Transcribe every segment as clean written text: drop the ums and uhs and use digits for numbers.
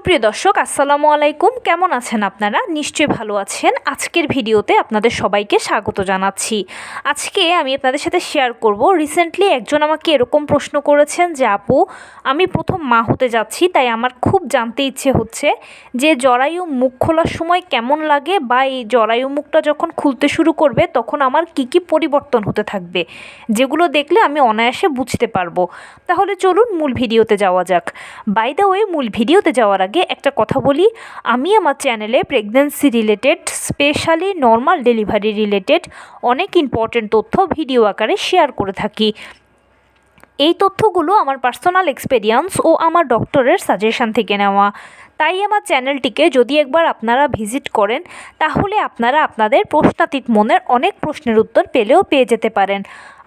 সুপ্রিয় দর্শক, আসসালামু আলাইকুম। কেমন আছেন আপনারা? নিশ্চয়ই ভালো আছেন। আজকের ভিডিওতে আপনাদের সবাইকে স্বাগত জানাচ্ছি। আজকে আমি আপনাদের সাথে শেয়ার করব, রিসেন্টলি একজন আমাকে এরকম প্রশ্ন করেছেন যে আপু, আমি প্রথম মা হতে যাচ্ছি, তাই আমার খুব জানতে ইচ্ছে হচ্ছে যে জরায়ু মুখ খোলার সময় কেমন লাগে, বা এই জরায়ু মুখটা যখন খুলতে শুরু করবে তখন আমার কি কি পরিবর্তন হতে থাকবে, যেগুলো দেখলে আমি অনায়াসে বুঝতে পারবো। তাহলে চলুন মূল ভিডিওতে যাওয়া যাক। বাই দ্য ওয়ে, মূল ভিডিওতে যাওয়ার আগে একটা কথা বলি, আমি আমার চ্যানেলে pregnancy related, specially normal delivery related অনেক ইম্পর্টেন্ট তথ্য ভিডিও আকারে শেয়ার করে থাকি। এই তথ্যগুলো আমার পার্সোনাল এক্সপেরিয়েন্স ও আমার ডক্টরের সাজেশন থেকে নেওয়া। তাই আমার চ্যানেলটিকে যদি একবার আপনারা ভিজিট করেন, তাহলে আপনারা আপনাদের প্রশ্নাতীত মনের অনেক প্রশ্নের উত্তর পেয়ে যেতে পারেন।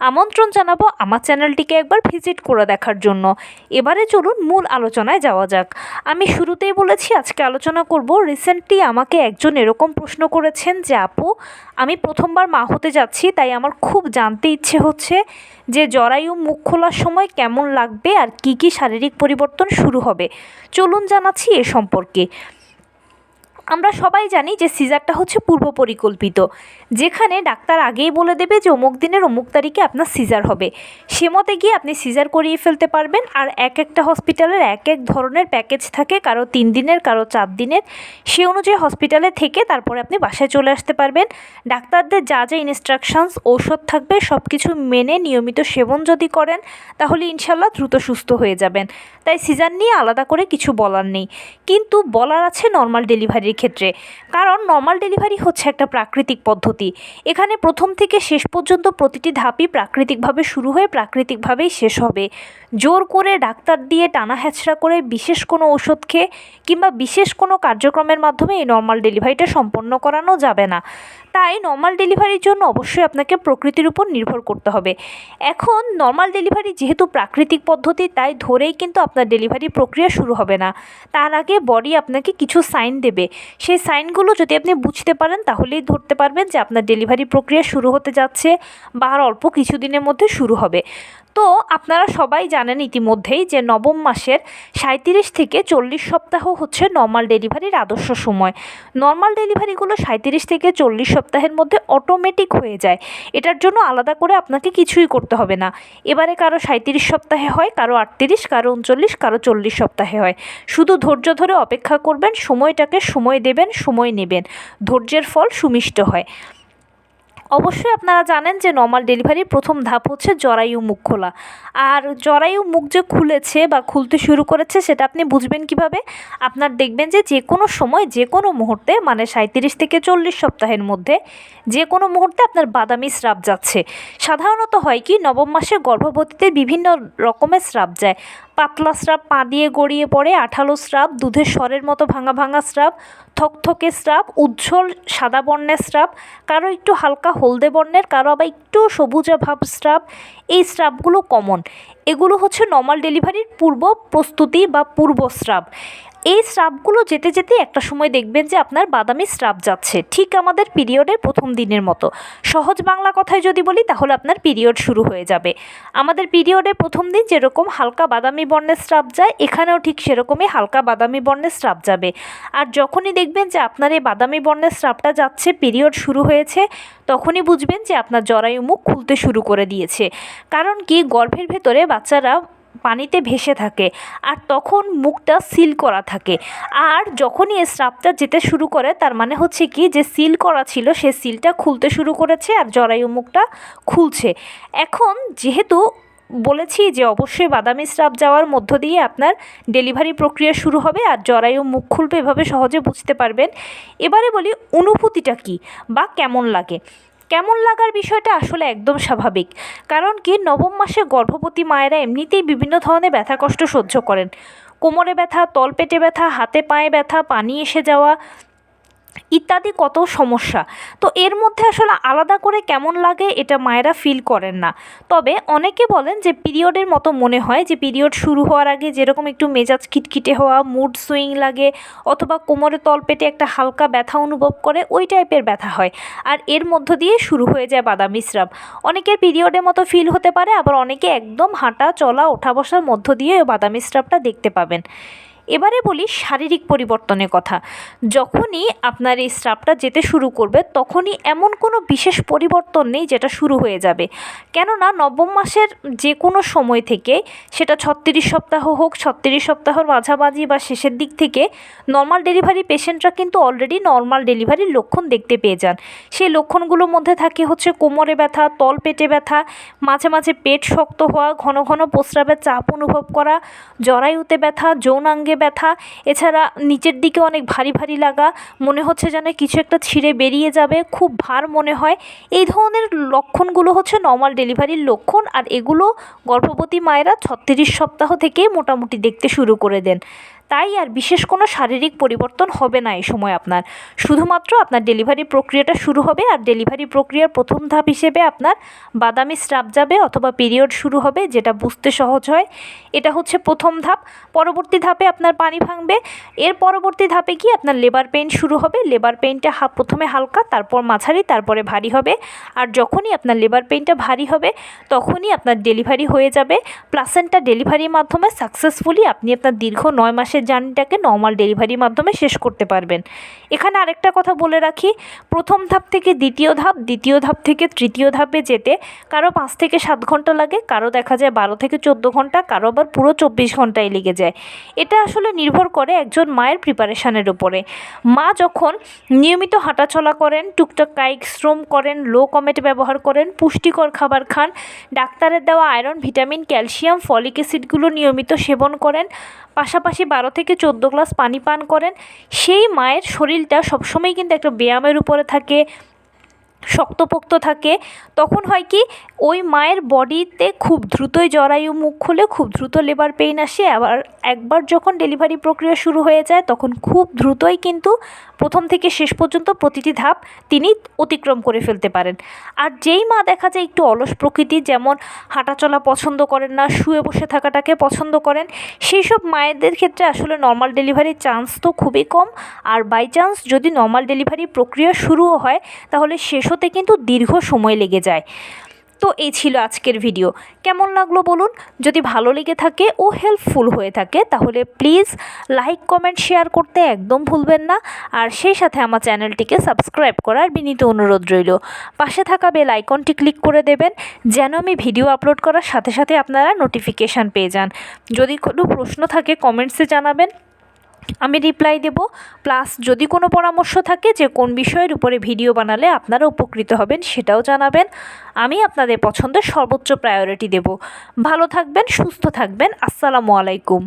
আমন্ত্রণ জানাবো আমার চ্যানেলটিকে একবার ভিজিট করে দেখার জন্য। এবারে চলুন মূল আলোচনায় যাওয়া যাক। আমি শুরুতেই বলেছি আজকে আলোচনা করব, রিসেন্টলি আমাকে একজন এরকম প্রশ্ন করেছেন যে আপু, আমি প্রথমবার মা হতে যাচ্ছি, তাই আমার খুব জানতে ইচ্ছে হচ্ছে যে জরায়ু মুখ খোলার সময় কেমন লাগবে আর কি কি শারীরিক পরিবর্তন শুরু হবে। চলুন জানাচ্ছি এ সম্পর্কে। আমরা সবাই জানি যে সিজারটা হচ্ছে পূর্ব পরিকল্পিত, যেখানে ডাক্তার আগেই বলে দেবে যে অমুক দিনের অমুক তারিখে আপনার সিজার হবে। সে মতে গিয়ে আপনি সিজার করিয়ে ফেলতে পারবেন। আর এক একটা হসপিটালের এক এক ধরনের প্যাকেজ থাকে, কারো 3 দিনের, কারো 4 দিনের। সে অনুযায়ী হসপিটালে থেকে তারপরে আপনি বাসায় চলে আসতে পারবেন। ডাক্তারদের যা যা ইনস্ট্রাকশনস, ঔষধ থাকবে, সব কিছু মেনে নিয়মিত সেবন যদি করেন, তাহলে ইনশাল্লাহ দ্রুত সুস্থ হয়ে যাবেন। তাই সিজার নিয়ে আলাদা করে কিছু বলার নেই, কিন্তু বলার আছে নর্মাল ডেলিভারির ক্ষেত্রে। কারণ নর্মাল ডেলিভারি হচ্ছে একটা প্রাকৃতিক পদ্ধতি। এখানে প্রথম থেকে শেষ পর্যন্ত প্রতিটি ধাপই প্রাকৃতিকভাবে শুরু হয়ে প্রাকৃতিকভাবেই শেষ হবে। জোর করে ডাক্তার দিয়ে টানা হ্যাচড়া করে বিশেষ কোনো ওষুধ খেয়ে কিংবা বিশেষ কোনো কার্যক্রমের মাধ্যমে এই নর্মাল ডেলিভারিটা সম্পন্ন করানো যাবে না। তাই নর্মাল ডেলিভারির জন্য অবশ্যই আপনাকে প্রকৃতির উপর নির্ভর করতে হবে। এখন নর্মাল ডেলিভারি যেহেতু প্রাকৃতিক পদ্ধতি, তাই ধরেই কিন্তু আপনার ডেলিভারি প্রক্রিয়া শুরু হবে না। তার আগে বডি আপনাকে কিছু সাইন দেবে। সেই সাইনগুলো যদি আপনি বুঝতে পারেন, তাহলেই ধরতে পারবেন যে আপনার ডেলিভারি প্রক্রিয়া শুরু হতে যাচ্ছে বা আর অল্প কিছুদিনের মধ্যে শুরু হবে। তো আপনারা সবাই জানেন ইতিমধ্যেই যে নবম মাসের 37 থেকে 40 সপ্তাহ হচ্ছে নর্মাল ডেলিভারির আদর্শ সময়। নর্মাল ডেলিভারিগুলো 37 থেকে 40 সপ্তাহের মধ্যে অটোমেটিক হয়ে যায়। এটার জন্য আলাদা করে আপনাকে কিছুই করতে হবে না। এবারে কারো 37 সপ্তাহে হয়, কারো 38, কারো 39, কারো 40 সপ্তাহে হয়। শুধু ধৈর্য ধরে অপেক্ষা করবেন, সময়টাকে সময় দেবেন, সময় নেবেন, ধৈর্যের ফল সুমিষ্ট হয়। অবশ্যই আপনারা জানেন যে নর্মাল ডেলিভারির প্রথম ধাপ হচ্ছে জরায়ু মুখ খোলা। আর জরায়ু মুখ যে খুলেছে বা খুলতে শুরু করেছে, সেটা আপনি বুঝবেন কিভাবে? আপনার দেখবেন যে যে কোনো সময়, যে কোনো মুহূর্তে, মানে 37 থেকে 40 সপ্তাহের মধ্যে যে কোনো মুহূর্তে আপনার বাদামি স্রাব যাচ্ছে। সাধারণত হয় কি, নবম মাসে গর্ভবতীতে বিভিন্ন রকমের স্রাব যায়। পাতলা স্রাব পা দিয়ে গড়িয়ে পড়ে, আঠালো স্রাব, দুধের স্বরের মতো ভাঙা ভাঙা স্রাব, থকথকে স্রাব, উজ্জ্বল সাদা বর্ণের স্রাব, কারো একটু হালকা হলদে বর্ণের, কারো আবার একটু সবুজা ভাব স্রাব। এই স্রাবগুলো কমন। এগুলো হচ্ছে নর্মাল ডেলিভারির পূর্ব প্রস্তুতি বা পূর্ব স্রাব। এই স্রাবগুলো যেতে যেতে একটা সময় দেখবেন যে আপনার বাদামি স্রাব যাচ্ছে, ঠিক আমাদের পিরিয়ডের প্রথম দিনের মতো। সহজ বাংলা কথায় যদি বলি, তাহলে আপনার পিরিয়ড শুরু হয়ে যাবে। আমাদের পিরিয়ডের প্রথম দিন যেরকম হালকা বাদামি বর্ণের স্রাব যায়, এখানেও ঠিক সেরকমই হালকা বাদামি বর্ণের স্রাব যাবে। আর যখনই দেখবেন যে আপনার এই বাদামি বর্ণের স্রাবটা যাচ্ছে, পিরিয়ড শুরু হয়েছে, তখনই বুঝবেন যে আপনার জরায়ু মুখ খুলতে শুরু করে দিয়েছে। কারণ কি, গর্ভের ভেতরে বাচ্চারা পানিতে ভেসে থাকে, আর তখন মুখটা সিল করা থাকে। আর যখনই এই স্রাবটা যেতে শুরু করে, তার মানে হচ্ছে কি, যে সিল করা ছিল সে সিলটা খুলতে শুরু করেছে আর জরায়ু মুখটা খুলছে। এখন যেহেতু বলেছি যে অবশ্যই বাদামি স্রাব যাওয়ার মধ্য দিয়ে আপনার ডেলিভারি প্রক্রিয়া শুরু হবে আর জরায়ু মুখ খুলবে, এভাবে সহজে বুঝতে পারবেন। এবারে বলি অনুভূতিটা কী বা কেমন লাগে। কেমন লাগার বিষয়টা আসলে একদম স্বাভাবিক। কারণ কি, নবম মাসে গর্ভবতী মায়েরা এমনিতেই বিভিন্ন ধরনের ব্যথা কষ্ট সহ্য করেন। কোমরে ব্যথা, তলপেটে ব্যথা, হাতে পায়ে ব্যথা, পানি এসে যাওয়া ইত্যাদি কত সমস্যা। তো এর মধ্যে আসলে আলাদা করে কেমন লাগে এটা মায়েরা ফিল করেন না। তবে অনেকে বলেন যে পিরিয়ডের মতো মনে হয়, যে পিরিয়ড শুরু হওয়ার আগে যেরকম একটু মেজাজ খিটখিটে হওয়া, মুড সুইং লাগে, অথবা কোমরে তলপেটে একটা হালকা ব্যথা অনুভব করে, ওই টাইপের ব্যথা হয়। আর এর মধ্য দিয়ে শুরু হয়ে যায় বাদামি স্রাব। অনেকের পিরিয়ডের মতো ফিল হতে পারে, আবার অনেকে একদম হাঁটা চলা ওঠা বসার মধ্য দিয়ে বাদামি স্রাবটা দেখতে পাবেন। এবারে বলি শারীরিক পরিবর্তনের কথা। যখনই আপনার এই স্রাবটা যেতে শুরু করবে তখনই এমন কোনো বিশেষ পরিবর্তন নেই যেটা শুরু হয়ে যাবে, কেননা নবম মাসের যে কোনো সময় থেকে, সেটা 36 সপ্তাহ হোক, 36 সপ্তাহর মাঝামাঝি বা শেষের দিক থেকে, নর্মাল ডেলিভারি পেশেন্টরা কিন্তু অলরেডি নর্মাল ডেলিভারির লক্ষণ দেখতে পেয়ে যান। সেই লক্ষণগুলোর মধ্যে থাকে হচ্ছে কোমরে ব্যথা, তলপেটে ব্যথা, মাঝে মাঝে পেট শক্ত হওয়া, ঘন ঘন প্রস্রাবের চাপ অনুভব করা, জরায়ুতে ব্যথা, যৌনাঙ্গে ব্যথা, এছাড়া নিচের দিকে অনেক ভারী ভারী লাগা, মনে হচ্ছে যেন কিছু একটা ছিঁড়ে বেরিয়ে যাবে, খুব ভার মনে হয়। এই ধরনের লক্ষণগুলো হচ্ছে নর্মাল ডেলিভারির লক্ষণ, আর এগুলো গর্ভবতী মায়েরা 36 সপ্তাহ থেকেই মোটামুটি দেখতে শুরু করে দেন। তাই আর বিশেষ কোনো শারীরিক পরিবর্তন হবে না এই সময় আপনার, শুধুমাত্র আপনার ডেলিভারি প্রক্রিয়াটা শুরু হবে। আর ডেলিভারি প্রক্রিয়ার প্রথম ধাপ হিসেবে আপনার বাদামি স্রাব যাবে অথবা পিরিয়ড শুরু হবে, যেটা বুঝতে সহজ হয়। এটা হচ্ছে প্রথম ধাপ। পরবর্তী ধাপে আপনার পানি ভাঙবে। এর পরবর্তী ধাপে কি আপনার লেবার পেইন শুরু হবে। লেবার পেইনটা প্রথমে হালকা, তারপর মাঝারি, তারপরে ভারী হবে। আর যখনই আপনার লেবার পেইনটা ভারী হবে তখনই আপনার ডেলিভারি হয়ে যাবে। প্লাসেন্টা ডেলিভারির মাধ্যমে সাকসেসফুলি আপনি আপনার দীর্ঘ 9 মাসের জার্নিটাকে নর্মাল ডেলিভারির মাধ্যমে শেষ করতে পারবেন। এখানে আরেকটা কথা বলে রাখি, প্রথম ধাপ থেকে দ্বিতীয় ধাপ, দ্বিতীয় ধাপ থেকে তৃতীয় ধাপে যেতে কারো 5 থেকে 7 ঘন্টা লাগে, কারো দেখা যায় 12 থেকে 14 ঘন্টা, কারো আবার পুরো 24 ঘন্টায় লেগে যায়। এটা আসলে নির্ভর করে একজন মায়ের প্রিপারেশানের উপরে। মা যখন নিয়মিত হাঁটাচলা করেন, টুকটাক কায়িক শ্রম করেন, লো কমেট ব্যবহার করেন, পুষ্টিকর খাবার খান, ডাক্তারের দেওয়া আয়রন, ভিটামিন, ক্যালসিয়াম, ফলিক অ্যাসিডগুলো নিয়মিত সেবন করেন, পাশাপাশি 12 থেকে 14 গ্লাস পানি পান করেন, সেই মায়ের শরীরটা সবসময় কিন্তু একটা ব্যায়ামের উপরে থাকে, শক্তপোক্ত থাকে। তখন হয় কি, ওই মায়ের বডিতে খুব দ্রুতই জরায়ু মুখ খুলে, খুব দ্রুত লেবার পেইন আসে। আবার একবার যখন ডেলিভারি প্রক্রিয়া শুরু হয়ে যায় তখন খুব দ্রুতই কিন্তু প্রথম থেকে শেষ পর্যন্ত প্রতিটি ধাপ তিনি অতিক্রম করে ফেলতে পারেন। আর যেই মা দেখা যায় একটু অলস প্রকৃতির, যেমন হাঁটাচলা পছন্দ করেন না, শুয়ে বসে থাকাটাকে পছন্দ করেন, সেই সব মায়েদের ক্ষেত্রে আসলে নর্মাল ডেলিভারির চান্স তো খুবই কম। আর বাই চান্স যদি নর্মাল ডেলিভারি প্রক্রিয়া শুরুও হয় তাহলে শেষ হতে কিন্তু দীর্ঘ সময় লেগে যায়। তো এই ছিল আজকের ভিডিও। কেমন লাগলো বলুন। যদি ভালো লেগে থাকে ও হেল্পফুল হয়ে থাকে তাহলে প্লিজ লাইক, কমেন্ট, শেয়ার করতে একদম ভুলবেন না। আর সেই সাথে আমার চ্যানেলটিকে সাবস্ক্রাইব করার বিনীত অনুরোধ রইল। পাশে থাকা বেল আইকনটি ক্লিক করে দেবেন যেন আমি ভিডিও আপলোড করার সাথে সাথে আপনারা নোটিফিকেশান পেয়ে যান। যদি কোনো প্রশ্ন থাকে কমেন্টসে জানাবেন, আমি রিপ্লাই দেব। প্লাস যদি কোনো পরামর্শ থাকে যে কোন বিষয়ের উপরে ভিডিও বানালে আপনারা উপকৃত হবেন সেটাও জানাবেন। আমি আপনাদের পছন্দের সর্বোচ্চ প্রায়োরিটি দেব। ভালো থাকবেন, সুস্থ থাকবেন। আসসালামু আলাইকুম।